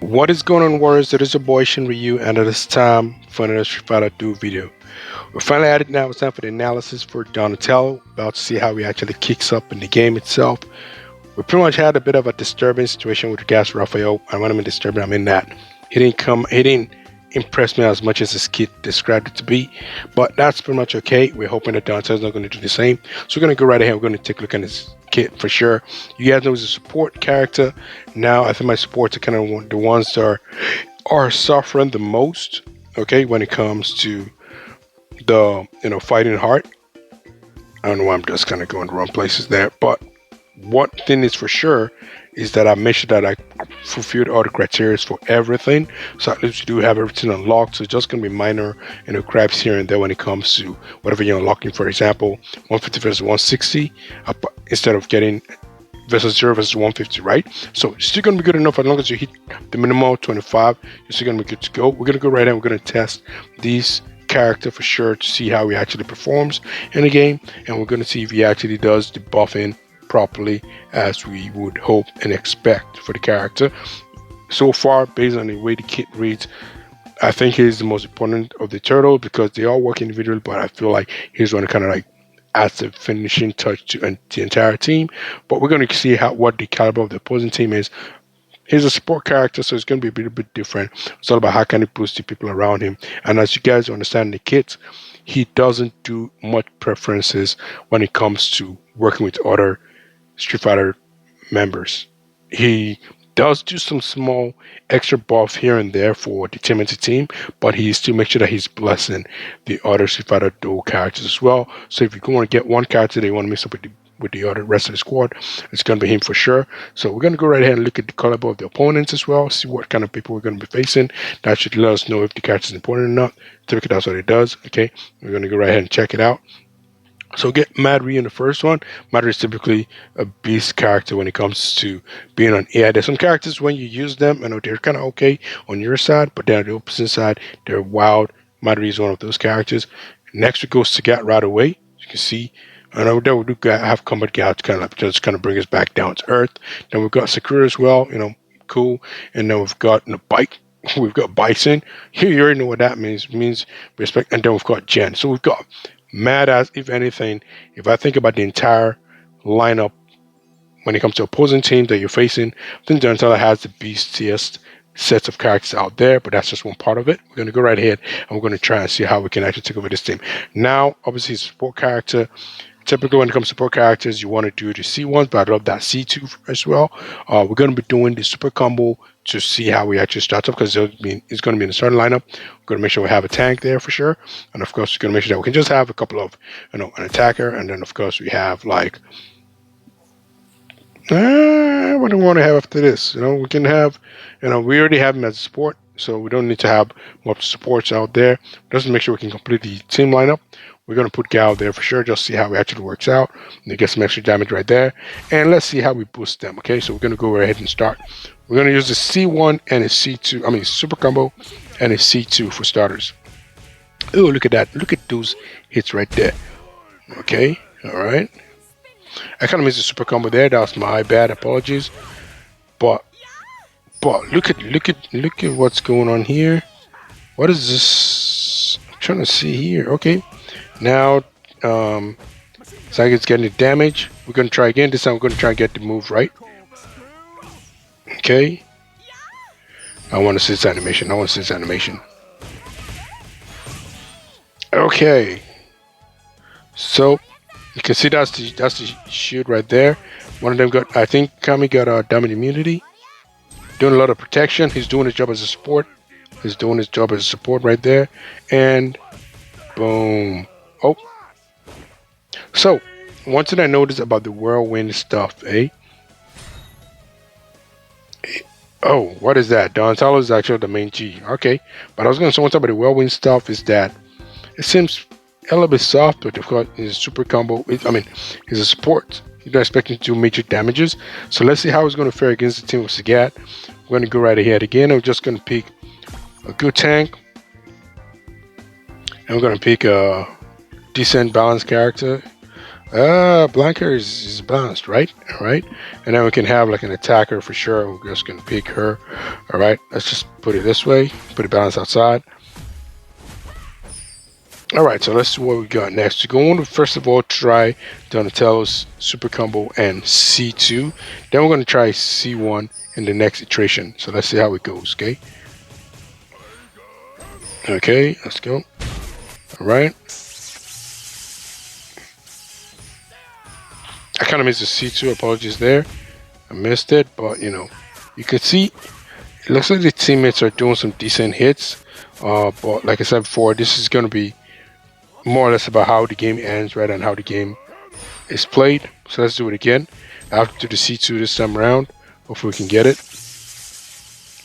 What is going on, Warriors? It is your boy Shin Ryu, and it is time for another Street Fighter Duel video. We're finally at it now. It's time for the analysis for Donatello. About to see how he actually kicks up in the game itself. We pretty much had a bit of a disturbing situation with regards to Raphael. And when I mean disturbing, I mean that he didn't impress me as much as his kid described it to be. But that's pretty much okay. We're hoping that Donatello's not going to do the same. So we're going to go right ahead. We're going to take a look at his kit for sure. You guys know he's a support character. Now I think my supports are kind of the ones that are suffering the most. Okay, when it comes to the fighting heart. I don't know why I'm just kind of going the wrong places there, but one thing is for sure is that I made sure that I fulfilled all the criteria for everything. So at least you do have everything unlocked. So it's just gonna be minor, grabs here and there when it comes to whatever you're unlocking. For example, 150 versus 160, instead of getting versus 0 versus 150, right? So it's still gonna be good enough as long as you hit the minimum 25. You're still gonna be good to go. We're gonna go right in. We're gonna test these character for sure to see how he actually performs in the game, and we're going to see if he actually does the buffing properly as we would hope and expect for the character. So far, based on the way the kit reads, I think he's the most important of the turtle because they all work individually, but I feel like he's one to kind of like adds the finishing touch to the entire team. But we're going to see what the caliber of the opposing team is. He's a support character, so it's going to be a little bit different. It's all about how can he boost the people around him. And as you guys understand the kit, he doesn't do much preferences when it comes to working with other Street Fighter members. He does do some small extra buff here and there for the TMNT team, but he still makes sure that he's blessing the other Street Fighter dual characters as well. So if you want to get one character that you want to mix up with the other rest of the squad, it's going to be him for sure. So we're going to go right ahead and look at the caliber of the opponents as well, see what kind of people we're going to be facing. That should let us know if the character is important or not. Typically, that's what it does. Okay, we're going to go right ahead and check it out. So get Madri in the first one. Madri is typically a beast character when it comes to being on AI. There's some characters when you use them, I know they're kind of okay on your side, but then on the opposite side, they're wild. Madri is one of those characters. Next we go Sagat right away. You can see, I know that we do have combat gouts kind of just kind of bring us back down to earth. Then we've got Sakura as well, cool. And then we've got Bike. We've got Bison. Here you already know what that means. It means respect. And then we've got Jen. So we've got mad as if anything. If I think about the entire lineup when it comes to opposing teams that you're facing, I think Donatello has the beastiest sets of characters out there, but that's just one part of it. We're going to go right ahead and we're going to try and see how we can actually take over this team. Now, obviously, it's a support character. Typically, when it comes to support characters, you want to do the C1s, but I love that C2 as well. We're going to be doing the super combo to see how we actually start up because it's going to be in the starting lineup. We're going to make sure we have a tank there for sure. And of course, we're going to make sure that we can just have a couple of, an attacker. And then, of course, we have like, what do we want to have after this? We can have, we already have him as a support. So we don't need to have more supports out there. Just make sure we can complete the team lineup. We're going to put Gal there for sure, just see how it actually works out. And they get some extra damage right there. And let's see how we boost them, okay? So we're going to go right ahead and start. We're going to use the C1 and a C2, super combo and a C2 for starters. Oh, look at that. Look at those hits right there. Okay, all right. I kind of missed the super combo there. That was my bad. Apologies. But look at what's going on here. What is this? I'm trying to see here. Okay. Now, Saget's getting the damage. We're going to try again. This time we're going to try and get the move right. Okay. I want to see this animation. Okay. So, you can see that's the shield right there. One of them got, I think Kami got damage immunity. Doing a lot of protection. He's doing his job as a support. Right there. And boom. Oh. So, one thing I noticed about the whirlwind stuff, Oh, what is that? Donatello is actually the main G. Okay. But I was going to say one thing about the whirlwind stuff is that it seems a little bit soft, but of course, his super combo, he's a support. You're not expecting to do major damages. So let's see how he's going to fare against the team with Sagat. We're going to go right ahead again. I'm just going to pick a good tank. And we're going to pick a decent balanced character. Blanca is balanced, right? All right. And then we can have like an attacker for sure. We're just going to pick her. All right. Let's just put it this way. Put it balanced outside. All right. So let's see what we got next. We're going to first of all try Donatello's super combo and C2. Then we're going to try C1 in the next iteration. So let's see how it goes. Okay. Okay. Let's go. All right. I kind of missed the C2. Apologies there. I missed it, but you know, you can see it looks like the teammates are doing some decent hits. But like I said before, this is going to be more or less about how the game ends, right, and how the game is played. So let's do it again. I have to do the C2 this time around. Hopefully we can get it.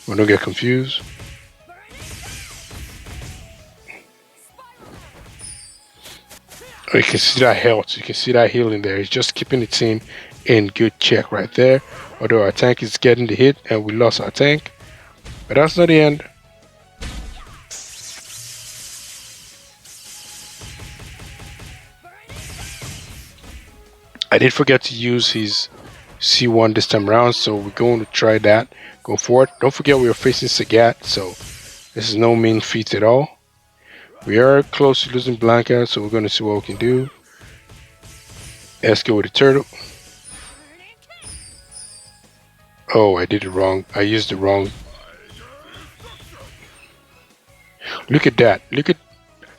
We don't get confused. Oh, you can see that health. You can see that healing there. It's just keeping the team in good check right there. Although our tank is getting the hit and we lost our tank. But that's not the end. I did forget to use his C1 this time around, so we're going to try that. Go for it. Don't forget we are facing Sagat, so this is no mean feat at all. We are close to losing Blanca, so we're going to see what we can do. Let's go with the turtle. Oh, I did it wrong. I used the wrong. Look at that. Look at.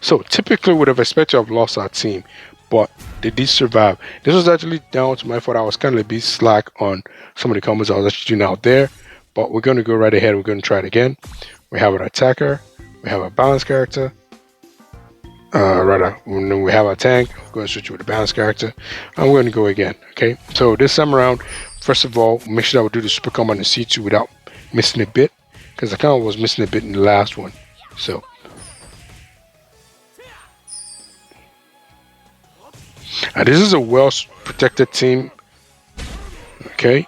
So typically would have expected to have lost our team, but they did survive. This was actually down to my fault. I was kind of a bit slack on some of the combos I was actually doing out there, but we're going to go right ahead. We're going to try it again. We have an attacker. We have a balanced character. Rather, when we have a tank, we're going to switch with a balanced character. I'm going to go again. Okay, so this time around, first of all, make sure that we do the super combo on the C2 without missing a bit, because I kind of was missing a bit in the last one. So, this is a well protected team. Okay.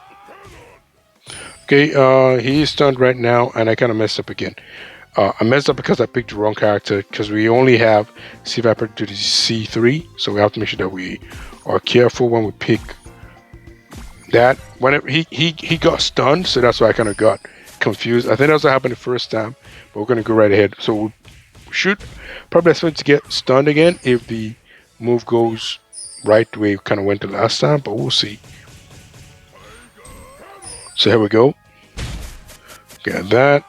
Okay, he is stunned right now, and I kind of messed up again. I messed up because I picked the wrong character, because we only have C Viper to the C3, so we have to make sure that we are careful when we pick that. Whenever he got stunned, so that's why I kind of got confused. I think that's what happened the first time, but we're going to go right ahead. So we should probably expect to get stunned again if the move goes right the way it kind of went the last time, but we'll see. So here we go. Got that.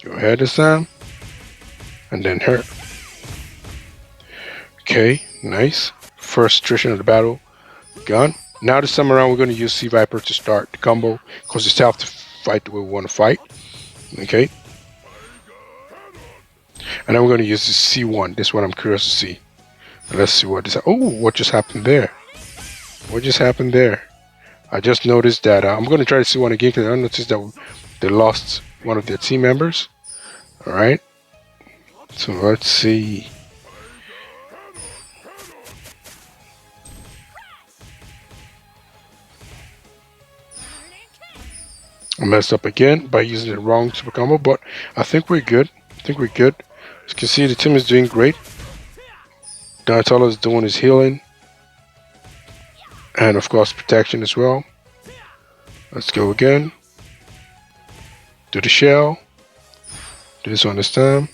Go ahead this time. And then her. Okay, nice. First attrition of the battle. Gone. Now this time around we're going to use C Viper to start the combo, because it's tough to fight the way we want to fight. Okay. And then we're going to use the C1. This one I'm curious to see. Let's see what this. Oh, what just happened there? What just happened there? I just noticed that I'm going to try to see one again, because I noticed that they lost one of their team members. All right. So let's see. I messed up again by using the wrong super combo, but I think we're good. I think we're good. As you can see, the team is doing great. Donatello is doing his healing. And of course, protection as well. Let's go again. Do the shell. Do this one this time.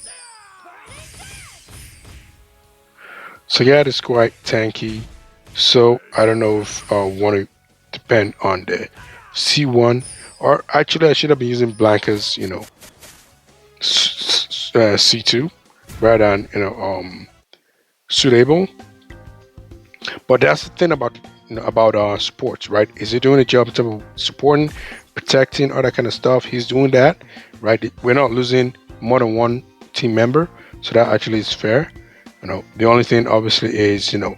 So yeah, it's quite tanky. So I don't know if I want to depend on the C1, or actually I should have been using Blanca's, you know, C2 rather than, you know, suitable. But that's the thing about, you know, about sports, right? Is he doing a job in terms of supporting, protecting, all that kind of stuff? He's doing that, right? We're not losing more than one team member, so that actually is fair. You know, the only thing obviously is, you know,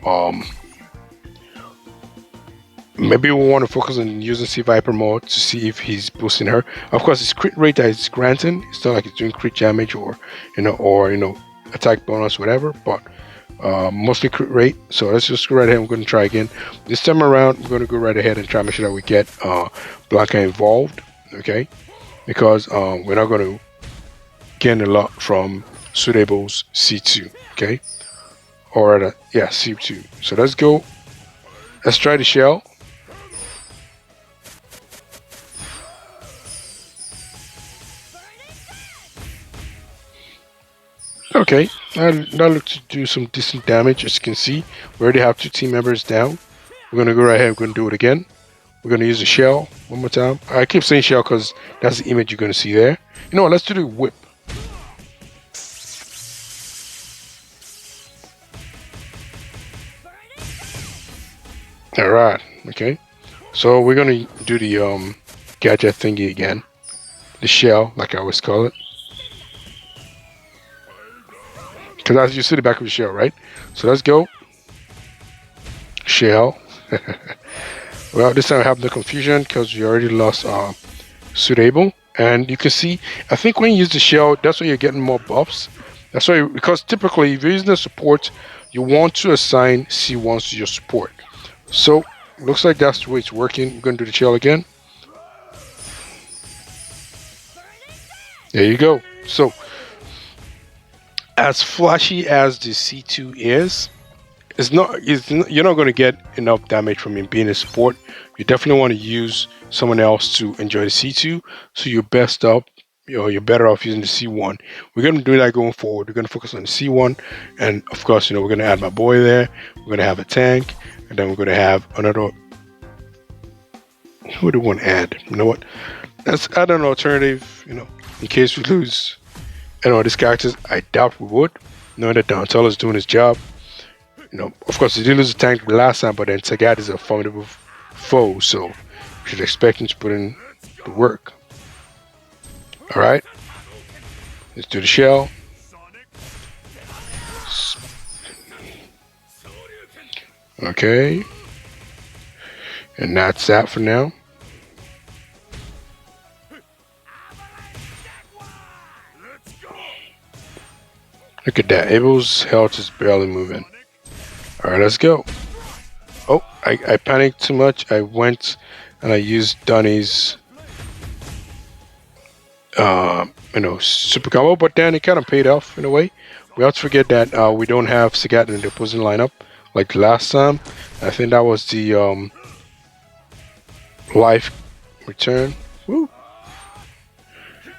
maybe we want to focus on using C Viper more to see if he's boosting her. Of course, his crit rate that he's granting, it's not like he's doing crit damage or, you know, attack bonus, whatever, but mostly crit rate. So let's just go right ahead. We're going to try again. This time around, we're going to go right ahead and try to make sure that we get Blanca involved, okay? Because we're not going to gain a lot from Suitable's C2, okay? Or, yeah, C2. So let's go. Let's try the shell. Okay, that looks to do some decent damage. As you can see, we already have 2 team members down. We're gonna go right ahead. We're gonna do it again. We're gonna use the shell one more time. I keep saying shell because that's the image you're gonna see there. You know what? Let's do the whip. All right. Okay. So we're gonna do the gadget thingy again. The shell, like I always call it. Because as you see the back of the shell, right? So let's go. Shell. Well, this time I have no confusion because we already lost Suitable. And you can see, I think when you use the shell, that's why you're getting more buffs. That's why, because typically if you're using the support, you want to assign C1s to your support. So, looks like that's the way it's working. We're going to do the shell again. There you go. So, as flashy as the C2 is, you're not going to get enough damage from him being a support. You definitely want to use someone else to enjoy the C2. So you're best up, you're better off using the C1. We're going to do that going forward. We're going to focus on the C1, and of course, we're going to add my boy there. We're going to have a tank, and then we're going to have another. Who do we want to add? You know what? Let's add an alternative. In case we lose these characters. I doubt we would, knowing that Donatello is doing his job. Of course, he did lose the tank the last time, but then Sagat is a formidable foe, so we should expect him to put in the work. Alright, let's do the shell. Okay, and that's that for now. Look at that, Abel's health is barely moving. Alright, let's go. Oh, I panicked too much. I went and I used Donnie's super combo, but then it kind of paid off in a way. We have to forget that we don't have Sagat in the opposing lineup like last time. I think that was the life return. Woo.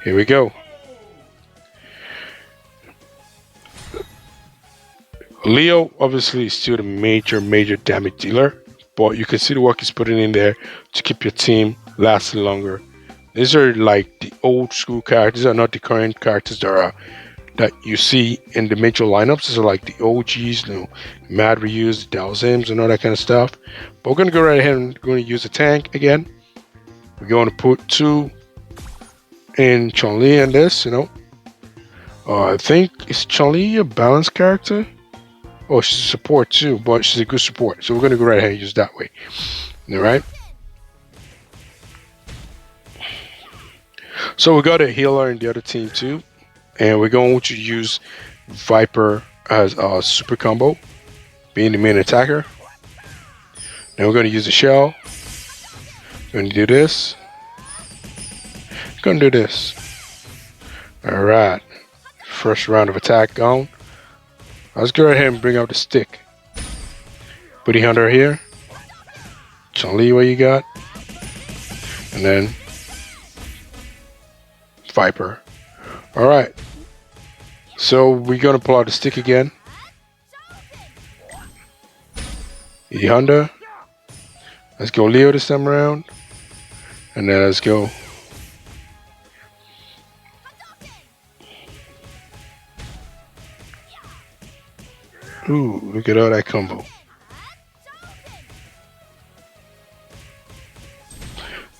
Here we go. Leo obviously is still the major damage dealer, but you can see the work he's putting in there to keep your team lasting longer. These are like the old school characters. These are not the current characters that you see in the major lineups. These are like the OGs, Mad Ryus, Dalsims, and all that kind of stuff. But we're gonna go right ahead and going to use a tank again. We're going to put 2 in Chun-Li and this. I think is Chun-Li a balanced character? Oh, she's a support too, but she's a good support. So we're going to go right ahead and use that way. Alright. So we got a healer in the other team too. And we're going to use Viper as a super combo, being the main attacker. Then we're going to use the shell. We're going to do this. We're going to do this. Alright. First round of attack gone. Let's go ahead and bring out the stick. Buddy Hunter here. Chun-Li, what you got? And then Viper. Alright. So we're gonna pull out the stick again. E Honda. Let's go Leo this time around. And then let's go. Ooh, look at all that combo.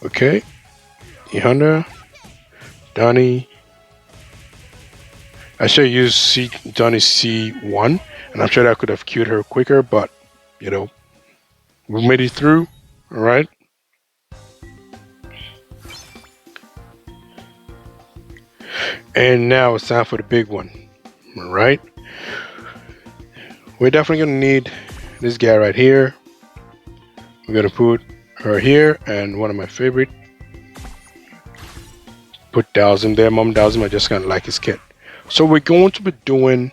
Okay. E Honda. Donnie. I should use Donnie C1, and I'm sure that could have queued her quicker, but we made it through. All right. And now it's time for the big one. All right. We're definitely gonna need this guy right here. We're gonna put her here, and one of my favorite. Put Dalsim there. Mom Dalsim, I just kind of like his kit. So we're going to be doing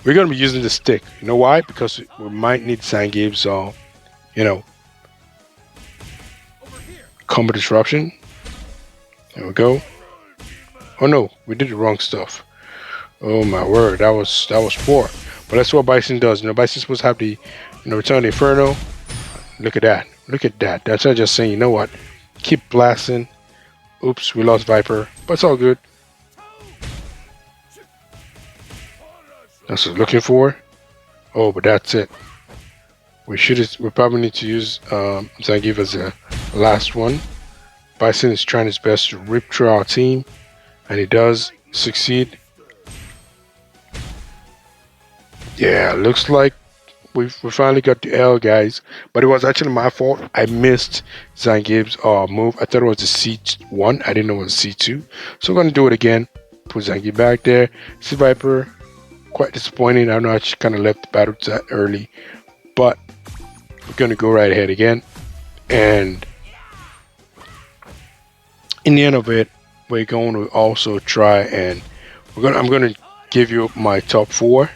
We're gonna be using the stick. You know why? Because we might need Zangief's, you know, combo disruption. There we go. Oh no, we did the wrong stuff. Oh my word, that was poor. But that's what Bison does. You know, Bison's supposed to have the, Return of the Inferno. Look at that. Look at that. That's not just saying, you know what? Keep blasting. Oops, we lost Viper, but it's all good. That's what I was looking for. Oh, but that's it. We probably need to use Zangief as the last one. Bison is trying his best to rip through our team, and he does succeed. Yeah, looks like we finally got the L, guys. But it was actually my fault. I missed Zangief's move. I thought it was a C1. I didn't know it was a C2. So I'm gonna do it again. Put Zangief back there. See Viper. Quite disappointing. I know I kind of left the battle that early, but we're gonna go right ahead again. And in the end of it, we're going to also try and I'm gonna give you my top 4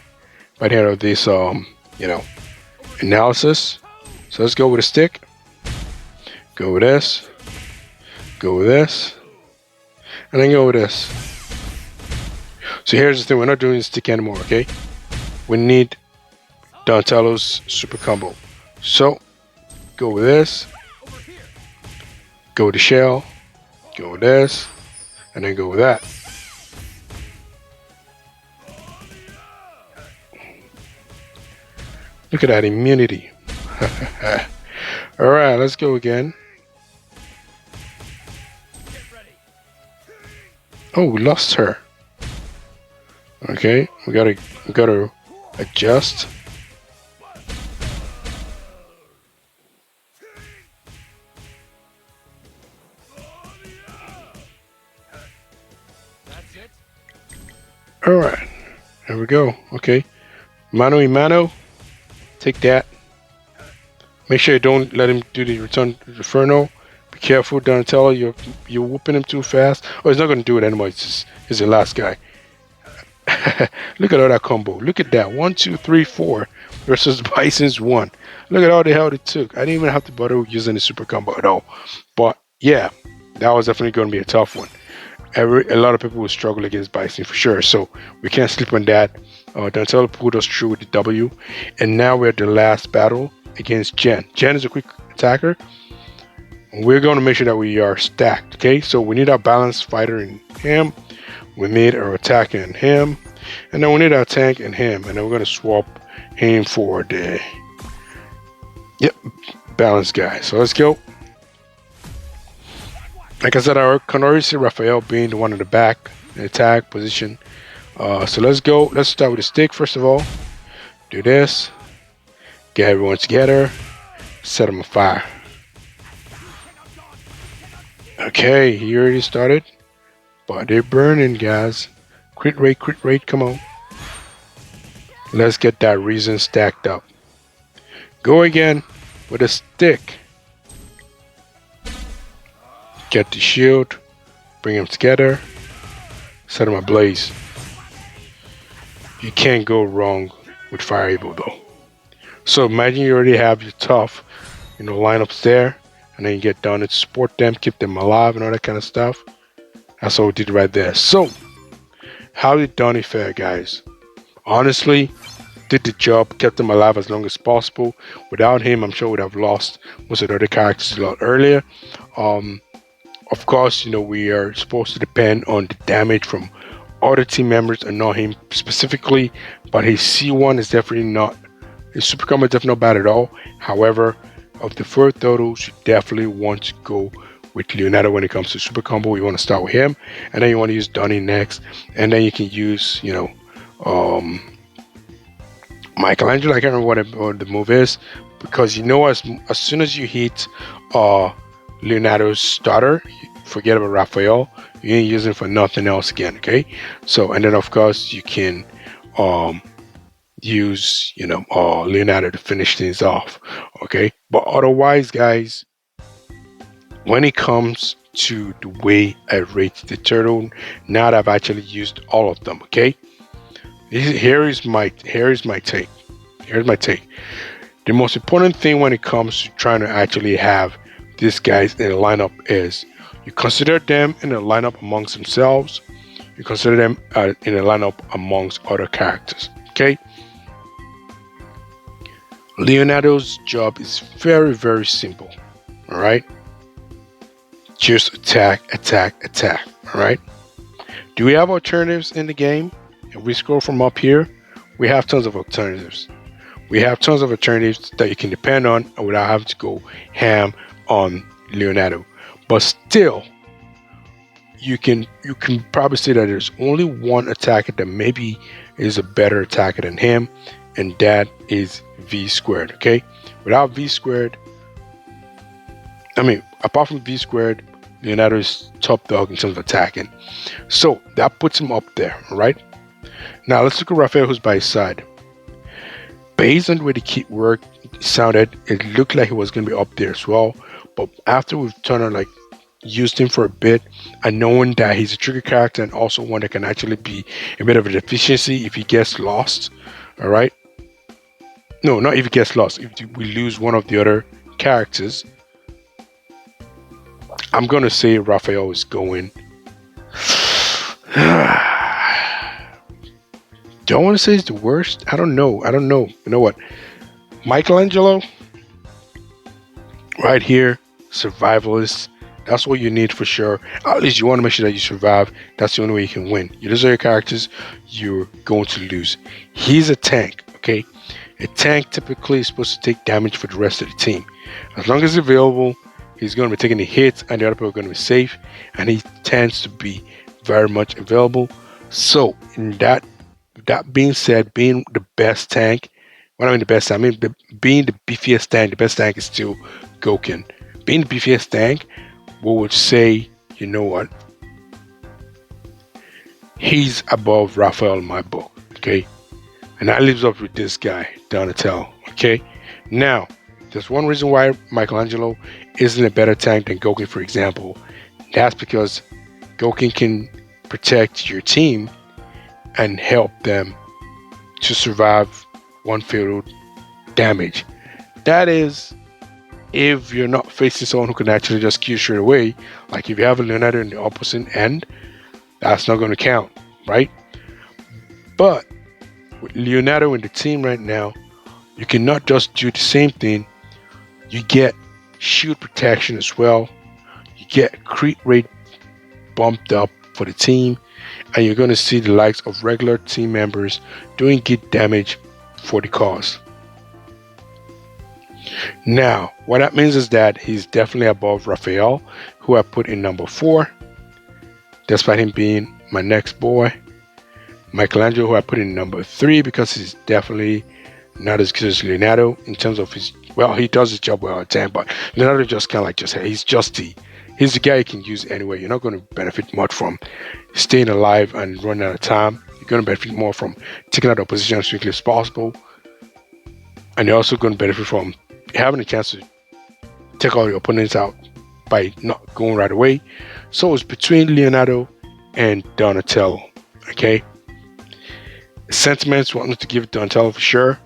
by the end of this analysis. So let's go with a stick. Go with this. Go with this. And then go with this. So here's the thing, we're not doing the stick anymore, okay? We need Donatello's super combo. So go with this. Go with the shell. Go with this. And then go with that. Look at that immunity. Alright, let's go again. Oh, we lost her. Okay, we gotta adjust. Alright, there we go. Okay, mano y mano. Take that. Make sure you don't let him do the Return to the Inferno. Be careful, Donatello. You're whooping him too fast. Oh, he's not gonna do it anymore. He's the last guy. Look at all that combo. Look at that. 1, 2, 3, 4 versus Bison's 1. Look at all the hell it took. I didn't even have to bother using the super combo at all. But yeah, that was definitely going to be a tough one. A lot of people will struggle against Bison for sure. So we can't sleep on that. Donatello pulled us through with the W. And now we're at the last battle against Jen. Jen is a quick attacker. We're going to make sure that we are stacked. Okay, so we need our balanced fighter in him. We need our attacker in him. And then we need our tank in him. And then we're going to swap him for the balanced guy. So let's go. Like I said, I can already see Raphael being the one in the back, in attack position. So let's go. Let's start with the stick first of all. Do this. Get everyone together. Set them on fire. Okay, he already started. But they're burning, guys. Crit rate, come on. Let's get that reason stacked up. Go again with a stick. Get the shield. Bring them together. Set them ablaze. You can't go wrong with Fire Evil though. So imagine you already have your tough, lineups there. And then you get done to support them, keep them alive and all that kind of stuff. That's what we did right there. So, how did Donnie fare, guys? Honestly, did the job, kept them alive as long as possible. Without him, I'm sure we'd have lost most of the other characters a lot earlier. Of course, we are supposed to depend on the damage from other team members and not him specifically. But his C1 is definitely not, his super combo is definitely not bad at all. However, of the 4 totals, you definitely want to go with Leonardo when it comes to super combo. You want to start with him, and then you want to use Donnie next, and then you can use Michelangelo. I can't remember what the move is, because as soon as you hit Leonardo's starter, forget about Raphael. You ain't using for nothing else again. Okay, so and then of course you can use Leonardo to finish things off. Okay, but otherwise, guys, when it comes to the way I rate the turtle, now that I've actually used all of them, okay, Here is my take. Here's my take. The most important thing when it comes to trying to actually have these guys in a lineup is you consider them in a lineup amongst themselves. You consider them in a lineup amongst other characters. Okay. Leonardo's job is very, very simple. All right. Just attack, attack, attack. All right. Do we have alternatives in the game? If we scroll from up here, we have tons of alternatives. We have tons of alternatives that you can depend on without having to go ham on Leonardo. But still, you can probably say that there's only one attacker that maybe is a better attacker than him, and that is V squared. Okay, without V squared, I mean, apart from V squared, Leonardo is top dog in terms of attacking. So that puts him up there, right? Now let's look at Raphael, who's by his side. Based on the way the kit work sounded, it looked like he was going to be up there as well. But after we've turned on, like, used him for a bit, and knowing that he's a trigger character and also one that can actually be a bit of a deficiency if he gets lost. All right. No, not if he gets lost. If we lose one of the other characters, I'm going to say Raphael is going. Do I want to say it's the worst? I don't know. You know what? Michelangelo, right here, survivalist. That's what you need for sure. At least you want to make sure that you survive. That's the only way you can win. You lose your characters, you're going to lose. He's a tank, okay? A tank typically is supposed to take damage for the rest of the team. As long as he's available, he's going to be taking the hits and the other people are going to be safe. And he tends to be very much available. So, in that being said, being the best tank, when I mean the best, I mean being the beefiest tank, the best tank is still Goken. Being the beefiest tank, we would say, you know what? He's above Raphael in my book, okay? And that leaves up with this guy, Donatello, okay? Now, there's one reason why Michelangelo isn't a better tank than Goken, for example. That's because Goken can protect your team and help them to survive one fatal damage. That is, if you're not facing someone who can actually just kill straight away. Like if you have a Leonardo in the opposite end, that's not going to count, right? But with Leonardo in the team right now, you cannot just do the same thing. You get shield protection as well. You get crit rate bumped up for the team, and you're going to see the likes of regular team members doing good damage for the cause. Now, what that means is that he's definitely above Raphael, who I put in number 4, despite him being my next boy. Michelangelo, who I put in number 3, because he's definitely not as good as Leonardo in terms of his, well, he does his job well at 10, but Leonardo just kind of like he's the guy you can use anyway. You're not going to benefit much from staying alive and running out of time. You're going to benefit more from taking out the opposition as quickly as possible. And you're also going to benefit from having a chance to take all your opponents out by not going right away. So it's between Leonardo and Donatello. Okay. Sentiments want me to give it Donatello for sure.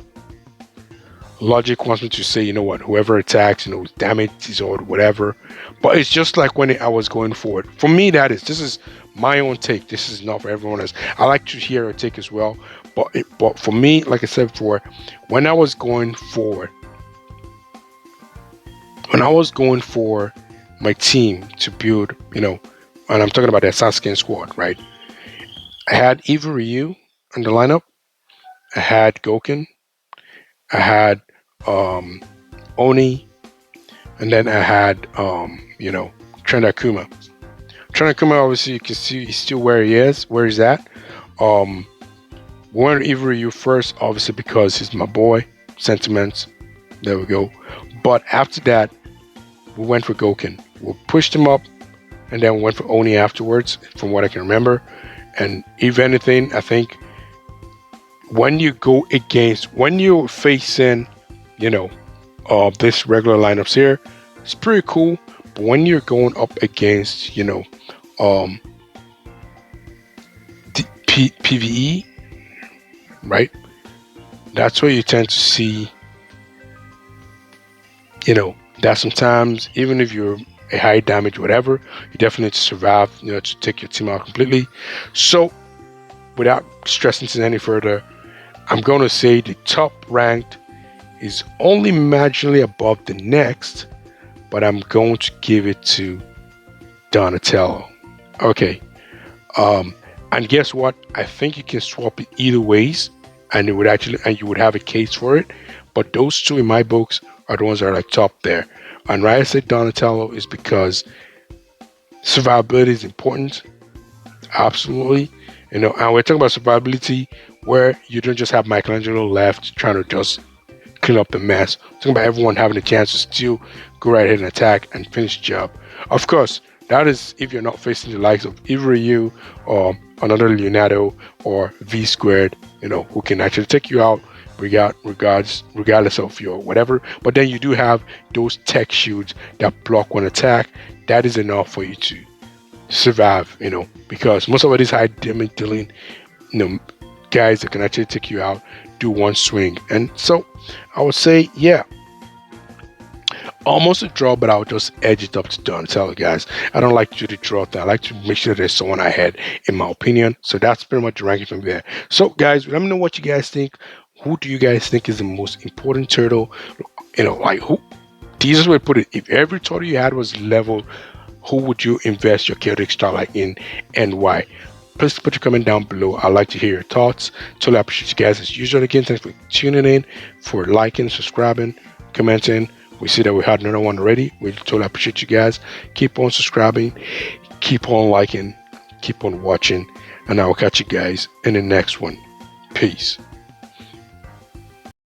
Logic wants me to say, you know what, whoever attacks, damages or whatever. But it's just like when I was going forward. For me, this is my own take. This is not for everyone else. I like to hear a take as well. But for me, like I said before, when I was going for my team to build, and I'm talking about that Sasuke squad, right? I had Evil Ryu in the lineup. I had Goken. I had Oni, and then I had Trent Akuma. Trent Akuma, obviously you can see he's still where he is, where he's at. We went to Evil Ryu first, obviously because he's my boy. Sentiments. There we go. But after that, we went for Goken. We pushed him up, and then we went for Oni afterwards, from what I can remember. And if anything, I think when you're facing, this regular lineups here, it's pretty cool. But when you're going up against, PvE, right? That's where you tend to see, that sometimes even if you're a high damage, whatever, you definitely need to survive, to take your team out completely. So without stressing this any further, I'm going to say the top ranked is only marginally above the next, but I'm going to give it to Donatello. Okay. Um, and guess what? I think you can swap it either ways, and you would have a case for it. But those two in my books are the ones that are like top there. And why I say Donatello is because survivability is important. Absolutely. And we're talking about survivability where you don't just have Michelangelo left trying to just clean up the mess. Talking about everyone having a chance to still go right ahead and attack and finish the job. Of course, that is if you're not facing the likes of either you or another Leonardo or V squared, who can actually take you out regardless of your whatever. But then you do have those tech shields that block one attack. That is enough for you to survive, because most of these high damage dealing, you know, guys that can actually take you out do one swing. And so I would say, yeah, almost a draw, but I would just edge it up to Donatello, guys. I don't like to do the draw thing. I like to make sure there's someone ahead, in my opinion. So that's pretty much the ranking from there. So, guys, let me know what you guys think. Who do you guys think is the most important turtle? Like who? This way to put it. If every turtle you had was level, who would you invest your chaotic starlight in, and why? Please put your comment down below. I'd like to hear your thoughts. Totally appreciate you guys as usual. Again, thanks for tuning in, for liking, subscribing, commenting. We see that we had another one already. We totally appreciate you guys. Keep on subscribing, keep on liking, keep on watching, and I will catch you guys in the next one. Peace.